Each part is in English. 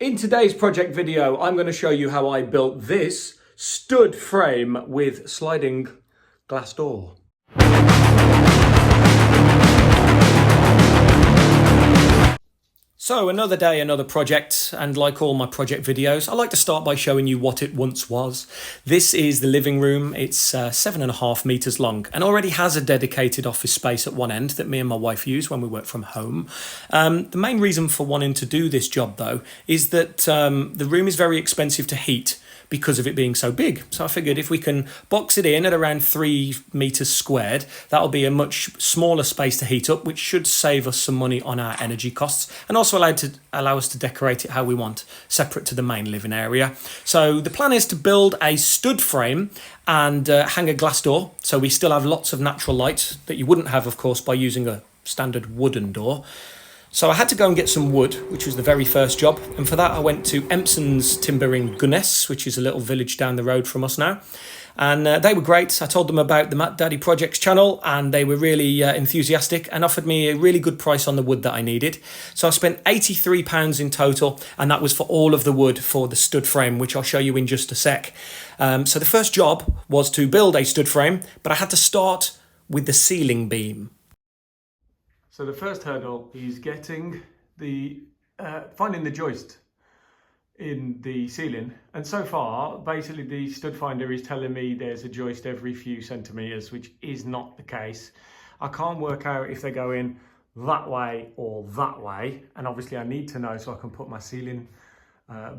In today's project video, I'm going to show you how I built this stud frame with sliding glass door. So another day, another project, and like all my project videos, I like to start by showing you what it once was. This is the living room. It's 7.5 meters long and already has a dedicated office space at one end that me and my wife use when we work from home. The main reason for wanting to do this job though is that the room is very expensive to heat because of it being so big. So I figured if we can box it in at around 3 meters squared, that'll be a much smaller space to heat up, which should save us some money on our energy costs and also allow us to decorate it how we want, separate to the main living area. So the plan is to build a stud frame and hang a glass door, so we still have lots of natural light that you wouldn't have, of course, by using a standard wooden door. So I had to go and get some wood, which was the very first job. And for that, I went to Empson's Timber in Gunness, which is a little village down the road from us now. And they were great. I told them about the Matt Daddy Projects channel and they were really enthusiastic and offered me a really good price on the wood that I needed. So I spent £83 in total, and that was for all of the wood for the stud frame, which I'll show you in just a sec. So the first job was to build a stud frame, but I had to start with the ceiling beam. So the first hurdle is getting finding the joist in the ceiling. And so far, basically the stud finder is telling me there's a joist every few centimeters, which is not the case. I can't work out if they go in that way or that way. And obviously I need to know so I can put my ceiling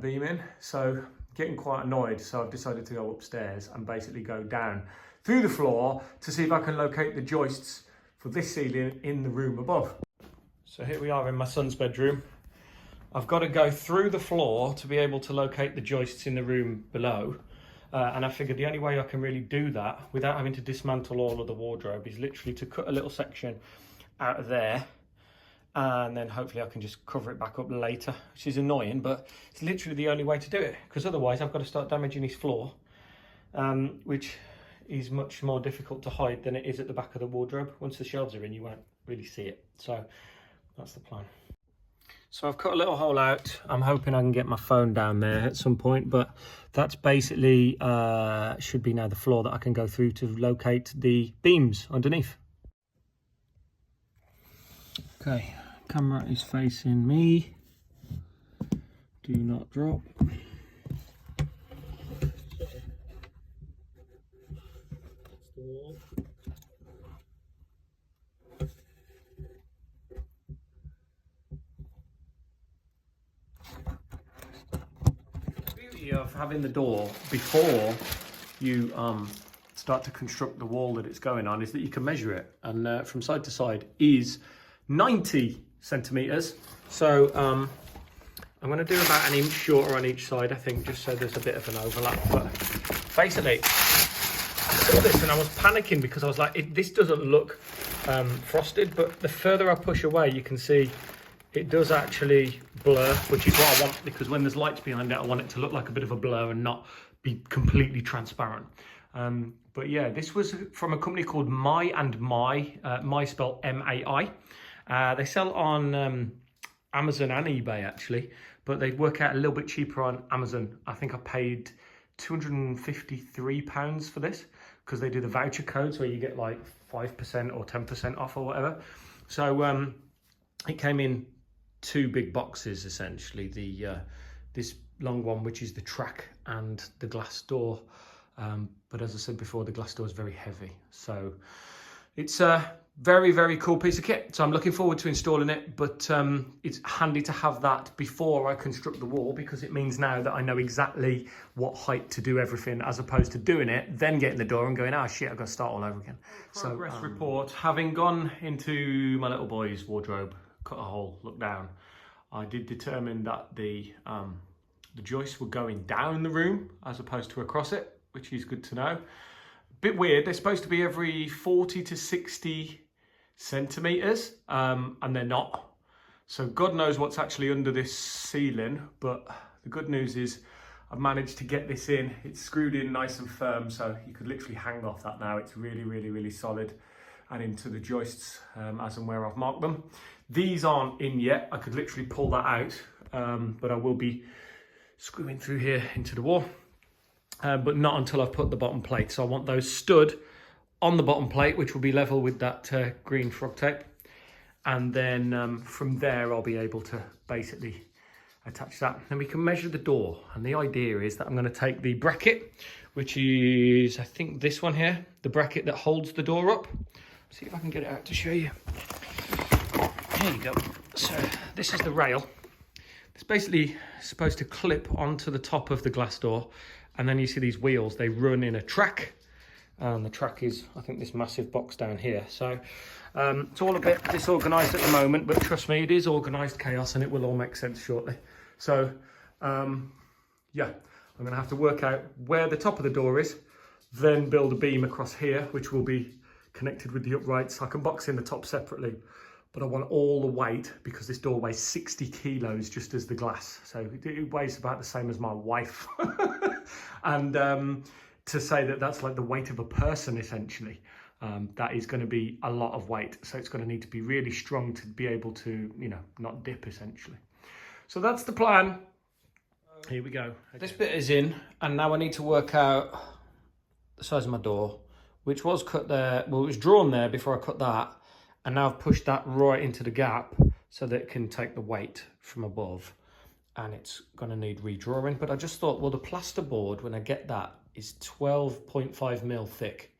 beam in. So getting quite annoyed. So I've decided to go upstairs and basically go down through the floor to see if I can locate the joists for this ceiling in the room above. So here we are in my son's bedroom. I've got to go through the floor to be able to locate the joists in the room below. And I figured the only way I can really do that without having to dismantle all of the wardrobe is literally to cut a little section out of there. And then hopefully I can just cover it back up later, which is annoying, but it's literally the only way to do it. Because otherwise I've got to start damaging his floor, which is much more difficult to hide than it is at the back of the wardrobe. Once the shelves are in, you won't really see it. So that's the plan. So I've cut a little hole out. I'm hoping I can get my phone down there at some point, but that's basically should be now the floor that I can go through to locate the beams underneath. Okay, camera is facing me. Do not drop. Of having the door before you start to construct the wall that it's going on is that you can measure it, and from side to side is 90 centimeters. So I'm going to do about an inch shorter on each side, I think, just so there's a bit of an overlap. But basically I saw this and I was panicking because I was like, this doesn't look frosted, but the further I push away you can see it does actually blur, which is what I want, because when there's lights behind it, I want it to look like a bit of a blur and not be completely transparent. But yeah, this was from a company called My and My, My spelled M-A-I. They sell on Amazon and eBay actually, but they work out a little bit cheaper on Amazon. I think I paid £253 for this because they do the voucher codes where you get like 5% or 10% off or whatever. So it came in 2 big boxes essentially, this long one which is the track and the glass door, but as I said before, the glass door is very heavy, so it's a very, very cool piece of kit. So I'm looking forward to installing it, but it's handy to have that before I construct the wall, because it means now that I know exactly what height to do everything, as opposed to doing it, then getting the door and going, oh shit, I've got to start all over again. Progress report. Having gone into my little boy's wardrobe, cut a hole, look down, I did determine that the joists were going down the room as opposed to across it, which is good to know. Bit weird, they're supposed to be every 40 to 60 centimeters, and they're not. So God knows what's actually under this ceiling, but the good news is I've managed to get this in. It's screwed in nice and firm, so you could literally hang off that now. It's really, really, really solid. And into the joists as and where I've marked them. These aren't in yet. I could literally pull that out but I will be screwing through here into the wall, but not until I've put the bottom plate. So I want those stood on the bottom plate, which will be level with that green frog tape. And then from there, I'll be able to basically attach that. Then we can measure the door. And the idea is that I'm going to take the bracket, which is, I think, this one here, the bracket that holds the door up. See if I can get it out to show you. There you go. So this is the rail. It's basically supposed to clip onto the top of the glass door. And then you see these wheels, they run in a track. And the track is, I think, this massive box down here. So it's all a bit disorganised at the moment, but trust me, it is organised chaos and it will all make sense shortly. So, yeah, I'm going to have to work out where the top of the door is, then build a beam across here, which will be connected with the uprights. I can box in the top separately, but I want all the weight because this door weighs 60 kilos just as the glass. So it weighs about the same as my wife. And to say that that's like the weight of a person, essentially, that is going to be a lot of weight. So it's going to need to be really strong to be able to, you know, not dip, essentially. So that's the plan. Here we go. This bit is in, and now I need to work out the size of my door, which was cut there. Well, it was drawn there before I cut that. And now I've pushed that right into the gap so that it can take the weight from above. And it's going to need redrawing. But I just thought, well, the plasterboard, when I get that, is 12.5 mil thick.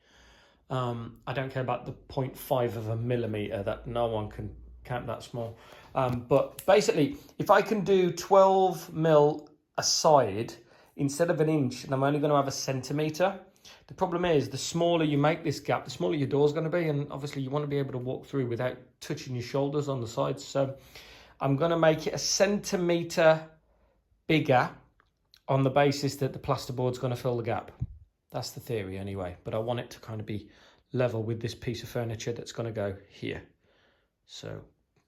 I don't care about the 0.5 of a millimetre, that no one can count that small. But basically, if I can do 12 mil a side instead of an inch, and I'm only going to have a centimetre, the problem is the smaller you make this gap, the smaller your door's going to be. And obviously you want to be able to walk through without touching your shoulders on the sides. So I'm going to make it a centimetre bigger on the basis that the plasterboard's going to fill the gap. That's the theory anyway, but I want it to kind of be level with this piece of furniture that's going to go here. So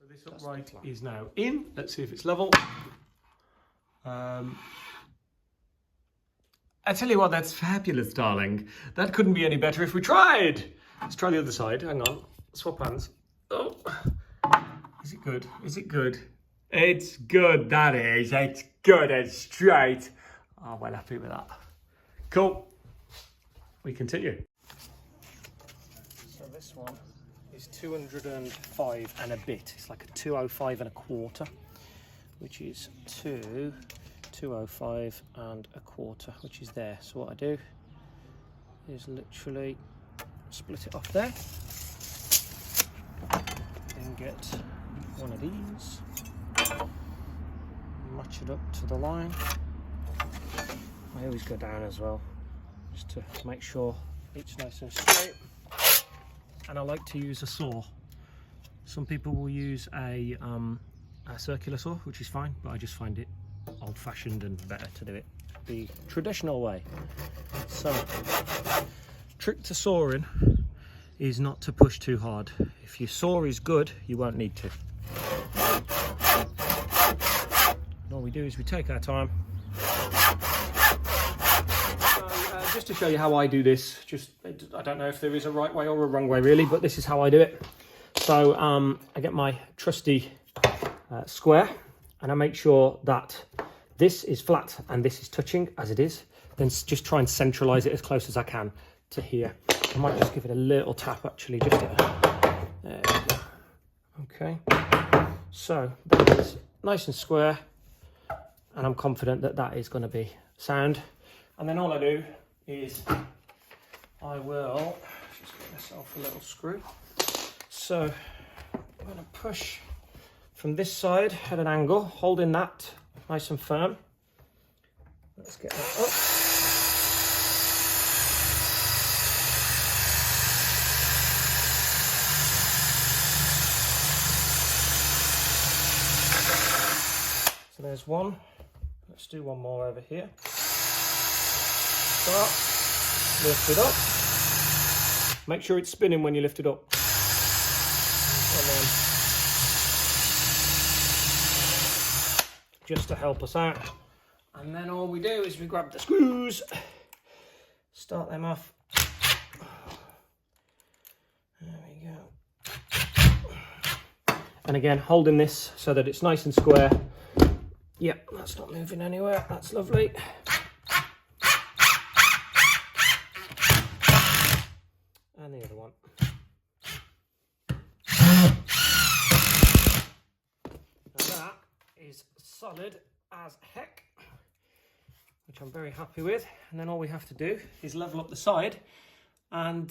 this upright is now in. Let's see if it's level. I tell you what, that's fabulous, darling. That couldn't be any better if we tried. Let's try the other side. Hang on. Swap hands. Oh, is it good? Is it good? It's good, that is. It's good and straight. Oh, well happy with that. Cool. We continue. So this one is 205 and a bit. It's like a 205 and a quarter, which is 205 and a quarter, which is there. So what I do is literally split it off there, then get one of these, match it up to the line. I always go down as well, just to make sure it's nice and straight. And I like to use a saw. Some people will use a circular saw, which is fine, but I just find it old-fashioned and better to do it the traditional way. So, trick to sawing is not to push too hard. If your saw is good, you won't need to. And all we do is we take our time. Just to show you how I do this, I don't know if there is a right way or a wrong way really, but this is how I do it. So I get my trusty square, and I make sure that this is flat and this is touching as it is. Then just try and centralize it as close as I can to here. I might just give it a little tap actually, just there we go. Okay, so that is nice and square, and I'm confident that that is going to be sound. And then all I do is I will just get myself a little screw. So I'm going to push from this side at an angle, holding that nice and firm. Let's get that up. So there's one. Let's do one more over here. Start, lift it up. Make sure it's spinning when you lift it up. And then, just to help us out. And then all we do is we grab the screws, start them off. There we go. And again, holding this so that it's nice and square. Yep, that's not moving anywhere. That's lovely. And the other one. And that is solid as heck, which I'm very happy with. And then all we have to do is level up the side and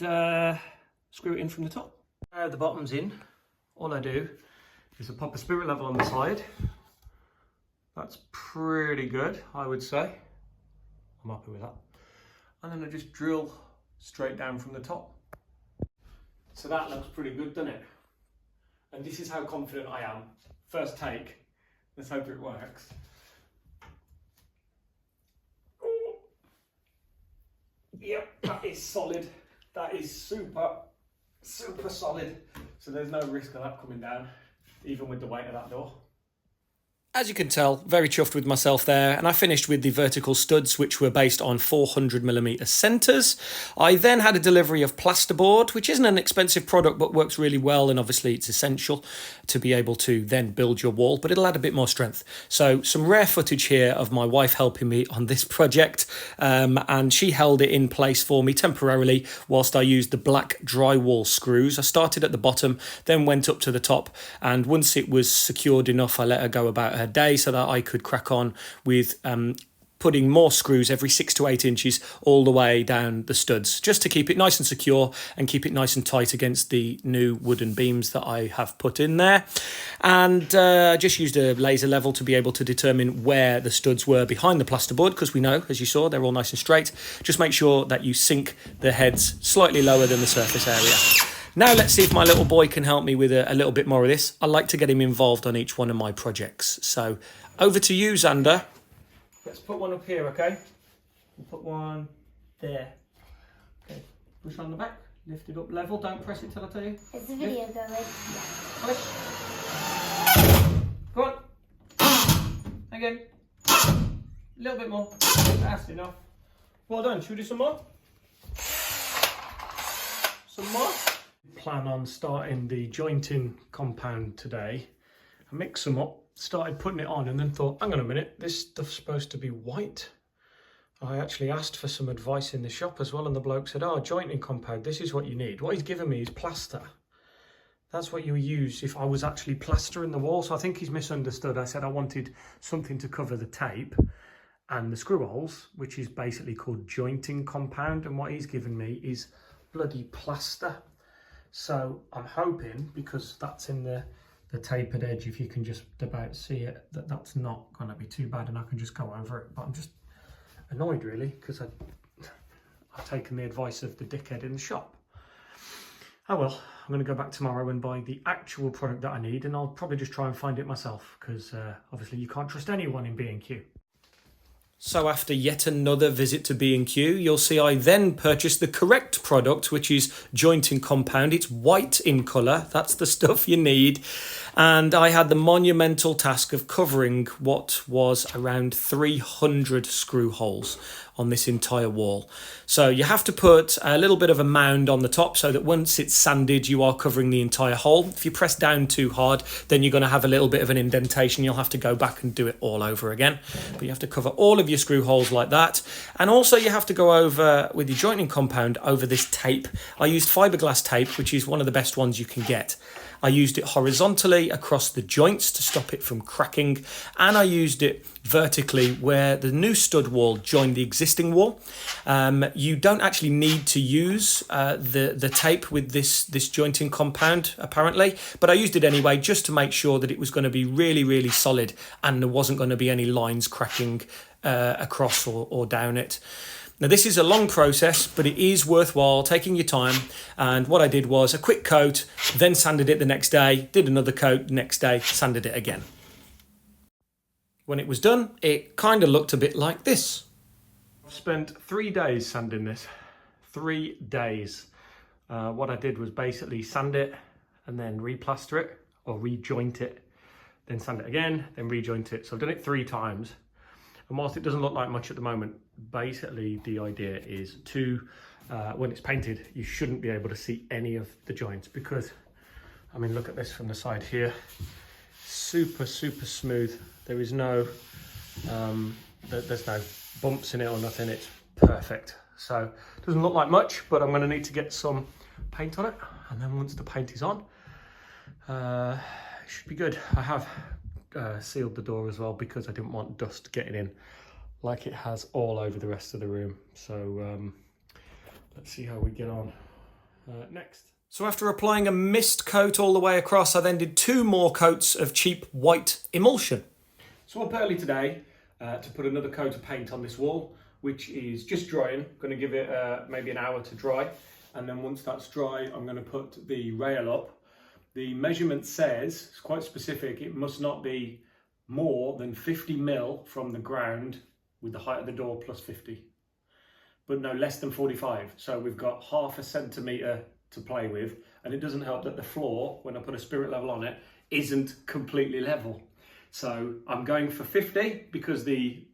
screw it in from the top. Now the bottom's in, all I do is I pop a spirit level on the side. That's pretty good, I would say. I'm happy with that. And then I just drill straight down from the top. So that looks pretty good, doesn't it? And this is how confident I am. First take, let's hope it works. Ooh. Yep, that is solid. That is super solid. So there's no risk of that coming down, even with the weight of that door. As you can tell, very chuffed with myself there, and I finished with the vertical studs, which were based on 400mm centres. I then had a delivery of plasterboard, which isn't an expensive product but works really well, and obviously it's essential to be able to then build your wall, but it'll add a bit more strength. So some rare footage here of my wife helping me on this project, and she held it in place for me temporarily whilst I used the black drywall screws. I started at the bottom, then went up to the top, and once it was secured enough, I let her go about her day so that I could crack on with putting more screws every 6 to 8 inches all the way down the studs, just to keep it nice and secure and keep it nice and tight against the new wooden beams that I have put in there. And just used a laser level to be able to determine where the studs were behind the plasterboard, because we know, as you saw, they're all nice and straight. Just make sure that you sink the heads slightly lower than the surface area. Now let's see if my little boy can help me with a little bit more of this. I like to get him involved on each one of my projects. So over to you, Xander. Let's put one up here, okay? We'll put one there. Okay, push on the back, lift it up level, don't press it till I tell you. Is the video going? Push. Go on. Again. A little bit more. That's enough. Well done. Should we do some more? Some more? Plan on starting the jointing compound today. I mixed some up, started putting it on, and then thought, hang on a minute, this stuff's supposed to be white. I actually asked for some advice in the shop as well, and the bloke said, oh, jointing compound, this is what you need. What he's given me is plaster. That's what you use if I was actually plastering the wall. So I think he's misunderstood. I said I wanted something to cover the tape and the screw holes, which is basically called jointing compound, and what he's given me is bloody plaster. So I'm hoping, because that's in the tapered edge, if you can just about see it, that's not going to be too bad and I can just go over it. But I'm just annoyed really, because I've taken the advice of the dickhead in the shop. Oh well, I'm going to go back tomorrow and buy the actual product that I need, and I'll probably just try and find it myself, because obviously you can't trust anyone in B&Q. So after yet another visit to B&Q, you'll see I then purchased the correct product, which is jointing compound. It's white in colour. That's the stuff you need. And I had the monumental task of covering what was around 300 screw holes on this entire wall. So you have to put a little bit of a mound on the top so that once it's sanded, you are covering the entire hole. If you press down too hard, then you're going to have a little bit of an indentation. You'll have to go back and do it all over again. But you have to cover all of your screw holes like that. And also you have to go over, with your jointing compound, over this tape. I used fiberglass tape, which is one of the best ones you can get. I used it horizontally across the joints to stop it from cracking, and I used it vertically where the new stud wall joined the existing wall. You don't actually need to use the tape with this jointing compound, apparently, but I used it anyway just to make sure that it was going to be really, really solid and there wasn't going to be any lines cracking across or down it. Now this is a long process, but it is worthwhile taking your time. And what I did was a quick coat, then sanded it the next day, did another coat the next day, sanded it again. When it was done, it kind of looked a bit like this. I've spent 3 days sanding this. 3 days. What I did was basically sand it and then replaster it or rejoint it, then sand it again, then rejoint it. So I've done it 3 times. And whilst it doesn't look like much at the moment, basically the idea is to, when it's painted, you shouldn't be able to see any of the joints because, I mean, look at this from the side here. Super, super smooth. There is no There's no bumps in it or nothing, it's perfect. So it doesn't look like much, but I'm going to need to get some paint on it, and then once the paint is on, it should be good. I have sealed the door as well because I didn't want dust getting in like it has all over the rest of the room. So let's see how we get on next. So after applying a mist coat all the way across, I then did 2 more coats of cheap white emulsion. So up early today to put another coat of paint on this wall, which is just drying. I'm going to give it maybe an hour to dry, and then once that's dry, I'm going to put the rail up. The measurement says, it's quite specific, it must not be more than 50 mil from the ground with the height of the door plus 50, but no less than 45. So we've got half a centimetre to play with, and it doesn't help that the floor, when I put a spirit level on it, isn't completely level. So I'm going for 50 because the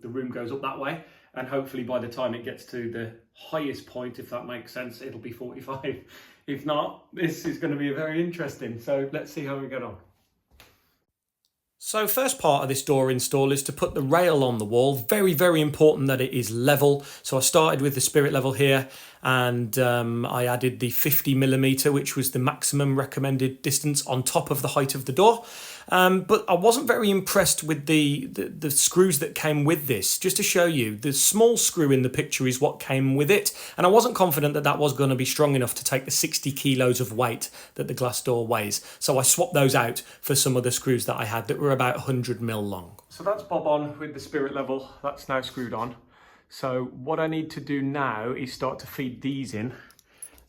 room goes up that way, and hopefully by the time it gets to the highest point, if that makes sense, it'll be 45. If not, this is going to be very interesting. So let's see how we get on. So first part of this door install is to put the rail on the wall. Very, very important that it is level. So I started with the spirit level here, and I added the 50mm, which was the maximum recommended distance on top of the height of the door. But I wasn't very impressed with the screws that came with this. Just to show you, the small screw in the picture is what came with it, and I wasn't confident that that was going to be strong enough to take the 60 kilos of weight that the glass door weighs. So I swapped those out for some other screws that I had that were about 100mm long. So that's bob on with the spirit level. That's now screwed on. So what I need to do now is start to feed these in.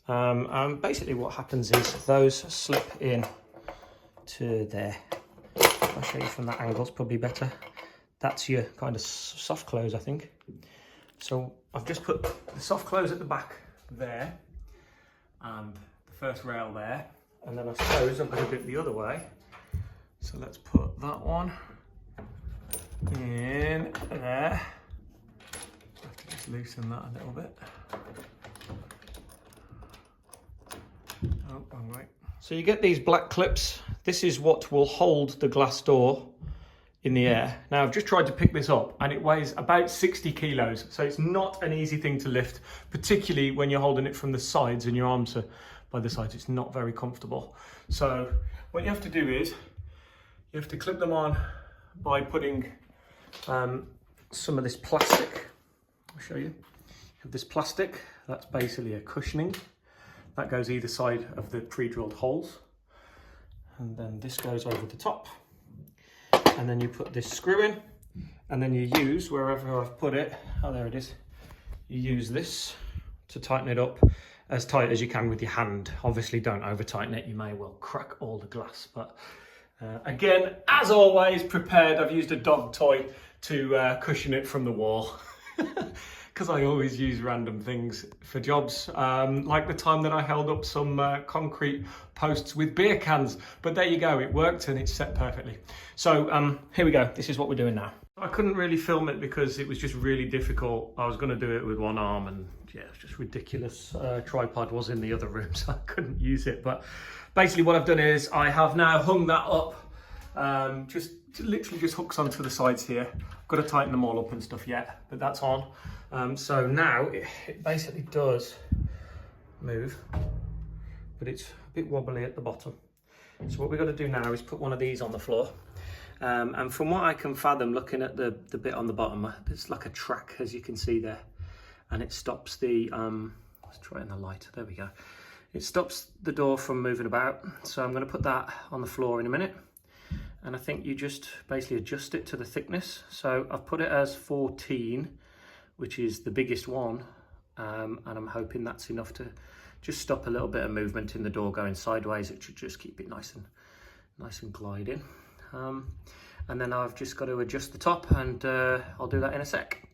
And basically what happens is those slip in to there. I'll show you from that angle, it's probably better. That's your kind of soft close, I think. So I've just put the soft close at the back there, and the first rail there, and then I suppose I'm going to do it the other way. So let's put that one in there. I have to just loosen that a little bit. Oh, wrong way. So you get these black clips. This is what will hold the glass door in the air. Now I've just tried to pick this up, and it weighs about 60 kilos. So it's not an easy thing to lift, particularly when you're holding it from the sides and your arms are by the sides. It's not very comfortable. So what you have to do is you have to clip them on by putting some of this plastic. I'll show you. You have this plastic, that's basically a cushioning. That goes either side of the pre-drilled holes. And then this goes over the top. And then you put this screw in, and then you use, wherever I've put it, oh there it is, you use this to tighten it up as tight as you can with your hand. Obviously don't over tighten it, you may well crack all the glass, but again, as always, prepared. I've used a dog toy to cushion it from the wall. Because I always use random things for jobs, like the time that I held up some concrete posts with beer cans. But there you go, it worked and it's set perfectly. So here we go, this is what we're doing now. I couldn't really film it because it was just really difficult. I was going to do it with one arm, and yeah, it's just ridiculous. Tripod was in the other room, so I couldn't use it. But basically what I've done is I have now hung that up, just literally just hooks onto the sides here. I've got to tighten them all up and stuff yet, but that's on. So now it basically does move, but it's a bit wobbly at the bottom. So what we've got to do now is put one of these on the floor. And from what I can fathom, looking at the bit on the bottom, it's like a track, as you can see there. And it stops the, let's try it in the light, there we go. It stops the door from moving about. So I'm going to put that on the floor in a minute. And I think you just basically adjust it to the thickness. So I've put it as 14, which is the biggest one. And I'm hoping that's enough to just stop a little bit of movement in the door going sideways. It should just keep it nice and gliding. And then I've just got to adjust the top, and I'll do that in a sec.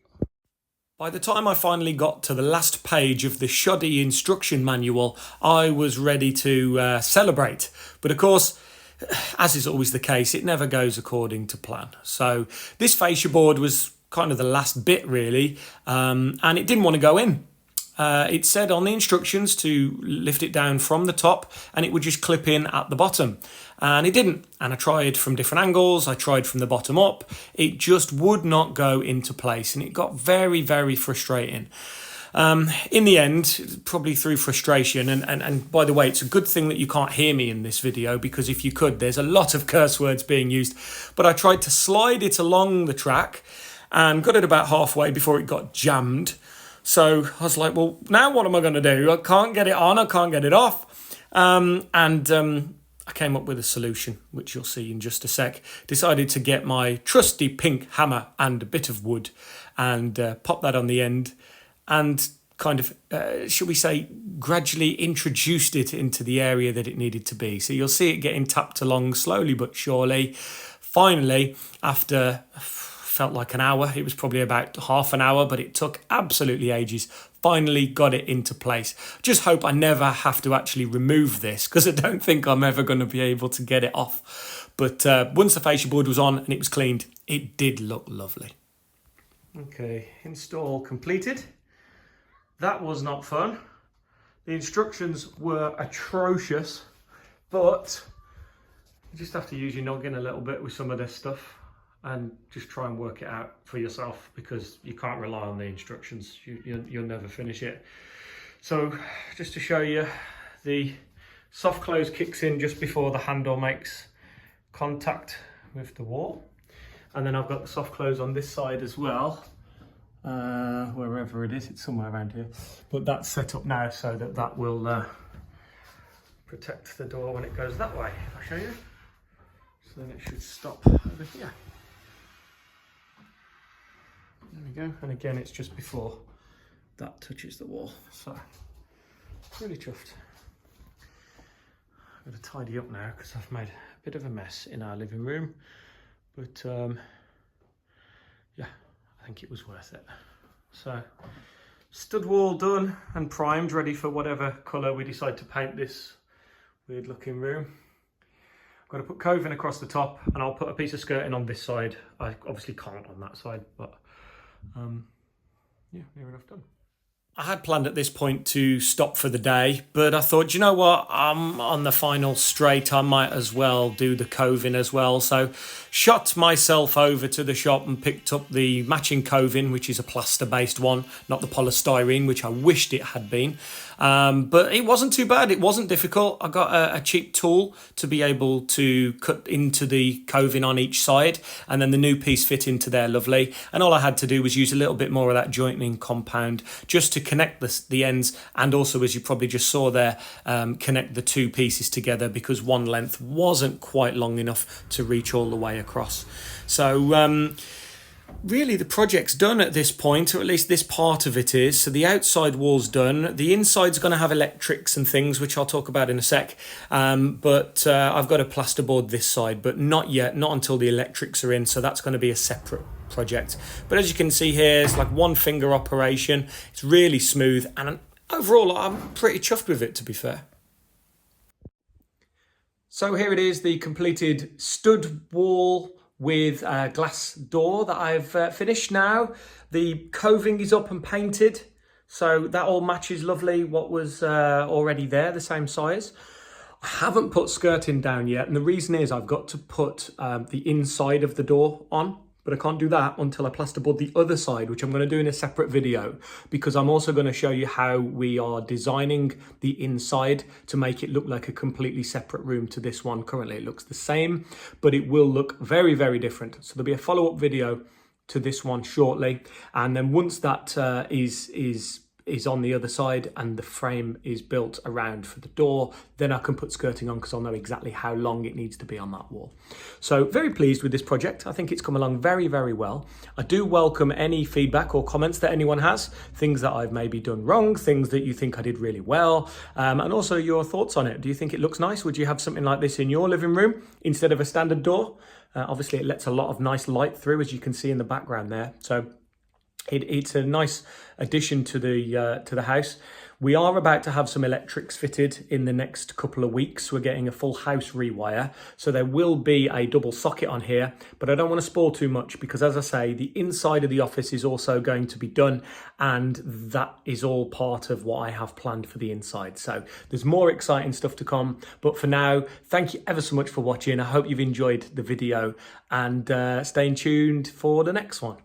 By the time I finally got to the last page of the shoddy instruction manual, I was ready to celebrate. But of course, as is always the case, it never goes according to plan. So this fascia board was kind of the last bit really, and it didn't want to go in. It said on the instructions to lift it down from the top and it would just clip in at the bottom. And it didn't. And I tried from different angles. I tried from the bottom up. It just would not go into place. And it got very, very frustrating. In the end, probably through frustration, and by the way, it's a good thing that you can't hear me in this video, because if you could, there's a lot of curse words being used. But I tried to slide it along the track and got it about halfway before it got jammed. So I was like, well, now what am I going to do? I can't get it on, I can't get it off. I came up with a solution, which you'll see in just a sec. Decided to get my trusty pink hammer and a bit of wood and pop that on the end and kind of, shall we say, gradually introduced it into the area that it needed to be. So you'll see it getting tapped along slowly but surely. Finally, after felt like an hour, it was probably about half an hour, but it took absolutely ages. Finally got it into place. Just hope I never have to actually remove this, because I don't think I'm ever going to be able to get it off. But once the fascia board was on and it was cleaned, it did look lovely. Okay, install completed. That was not fun. The instructions were atrocious, but you just have to use your noggin a little bit with some of this stuff and just try and work it out for yourself, because you can't rely on the instructions. You'll never finish it. So just to show you, the soft close kicks in just before the handle makes contact with the wall. And then I've got the soft close on this side as well. Wherever it is, it's somewhere around here, but that's set up now so that that will protect the door when it goes that way. I'll show you. So then it should stop over here. There we go. And again, it's just before that touches the wall. So really chuffed. I'm going to tidy up now because I've made a bit of a mess in our living room, but yeah, I think it was worth it. So stud wall done and primed, ready for whatever colour we decide to paint this weird looking room. I'm going to put coving across the top, and I'll put a piece of skirting on this side. I obviously can't on that side, but yeah, near enough done. I had planned at this point to stop for the day, but I thought, you know what, I'm on the final straight, I might as well do the coving as well. So shot myself over to the shop and picked up the matching coving, which is a plaster based one, not the polystyrene, which I wished it had been. But it wasn't too bad, it wasn't difficult. I got a cheap tool to be able to cut into the coving on each side, and then the new piece fit into there lovely. And all I had to do was use a little bit more of that jointing compound just to connect the ends, and also, as you probably just saw there, connect the two pieces together, because one length wasn't quite long enough to reach all the way across. So really the project's done at this point, or at least this part of it is. So the outside wall's done. The inside's going to have electrics and things, which I'll talk about in a sec. But I've got a plasterboard this side, but not yet, not until the electrics are in. So that's going to be a separate project. But as you can see here, it's like one finger operation. It's really smooth, and overall I'm pretty chuffed with it, to be fair. So here it is, the completed stud wall with a glass door that I've finished now. The coving is up and painted, so that all matches lovely what was already there, the same size. I haven't put skirting down yet, and the reason is I've got to put the inside of the door on, but I can't do that until I plasterboard the other side, which I'm going to do in a separate video, because I'm also going to show you how we are designing the inside to make it look like a completely separate room to this one. Currently it looks the same, but it will look very, very different. So there'll be a follow-up video to this one shortly, and then once that is on the other side and the frame is built around for the door, then I can put skirting on, because I'll know exactly how long it needs to be on that wall. So very pleased with this project. I think it's come along very, very well. I do welcome any feedback or comments that anyone has, things that I've maybe done wrong, things that you think I did really well, and also your thoughts on it. Do you think it looks nice? Would you have something like this in your living room instead of a standard door? Obviously it lets a lot of nice light through, as you can see in the background there. So It's a nice addition to the house. We are about to have some electrics fitted in the next couple of weeks. We're getting a full house rewire, so there will be a double socket on here, but I don't want to spoil too much because, as I say, the inside of the office is also going to be done, and that is all part of what I have planned for the inside. So there's more exciting stuff to come, but for now, thank you ever so much for watching. I hope you've enjoyed the video, and stay tuned for the next one.